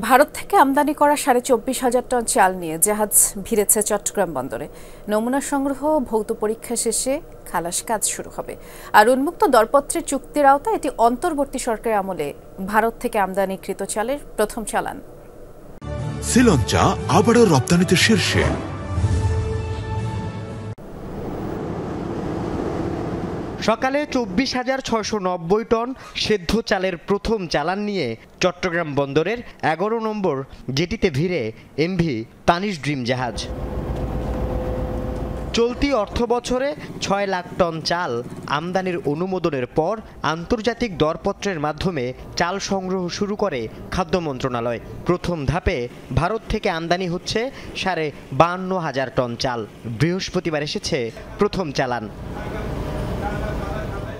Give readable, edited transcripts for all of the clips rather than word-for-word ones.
ভারত থেকে আমদানি করা 24,500 টন চাল নিয়ে জাহাজ ভিড়েছে চট্টগ্রাম বন্দরে। নমুনা সংগ্রহ, ভৌত পরীক্ষা শেষে খালাস কাজ শুরু হবে। আর উন্মুক্ত দরপত্রের চুক্তির আওতায় এটি অন্তর্বর্তী সরকারের আমলে ভারত থেকে আমদানিকৃত চালের প্রথম চালান। শ্রীলঙ্কা আবারও রপ্তানিতে শীর্ষে। সকালে 24,690 টন সেদ্ধ চালের প্রথম চালান নিয়ে চট্টগ্রাম বন্দরের 11 নম্বর জেটিতে ভিড়ে এমভি তানিশ ড্রিম জাহাজ। চলতি অর্থ বছরে 6 লাখ টন চাল আমদানির অনুমোদনের পর আন্তর্জাতিক দরপত্রের মাধ্যমে চাল সংগ্রহ শুরু করে খাদ্য মন্ত্রণালয়। প্রথম ধাপে ভারত থেকে আমদানি হচ্ছে 52,500 টন চাল। বৃহস্পতিবার এসেছে প্রথম চালান।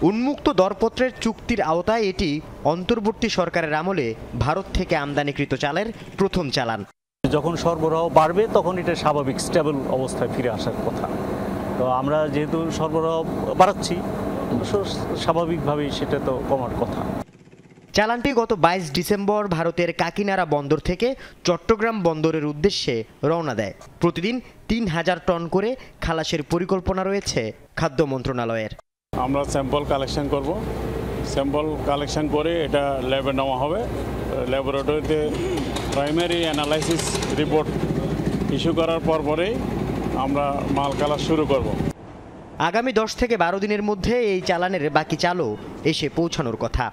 উন্মুক্ত দরপত্রের চুক্তির আওতায় এটি অন্তর্বর্তী সরকারের আমলে ভারত থেকে আমদানিকৃত চালের প্রথম চালান। যখন সরবরাহ বাড়বে তখন এটা স্বাভাবিক স্টেবল অবস্থায় ফিরে আসার কথা। তো আমরা যেহেতু সরবরাহ বাড়াচ্ছি, স্বাভাবিকভাবেই সেটা তো কমার কথা। চালানটি গত 22 ডিসেম্বর ভারতের কাকিনাড়া বন্দর থেকে চট্টগ্রাম বন্দরের উদ্দেশ্যে রওনা দেয়। প্রতিদিন 3,000 টন করে খালাসের পরিকল্পনা রয়েছে খাদ্য মন্ত্রণালয়ের। আমরা স্যাম্পল কালেকশন করব। স্যাম্পল কালেকশন করে এটা ল্যাবে নেওয়া হবে। ল্যাবরেটরিতে প্রাইমারি অ্যানালাইসিস রিপোর্ট ইস্যু করার পরেই আমরা মাল খালাস শুরু করব। আগামী 10 থেকে 12 দিনের মধ্যে এই চালানের বাকি চালও এসে পৌঁছানোর কথা।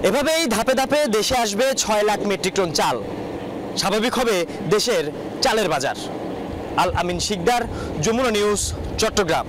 এভাবেই ধাপে ধাপে দেশে আসবে 6 লাখ মেট্রিক টন চাল। স্বাভাবিক হবে দেশের চালের বাজার। আল আমিন শিকদার, যমুনা নিউজ, চট্টগ্রাম।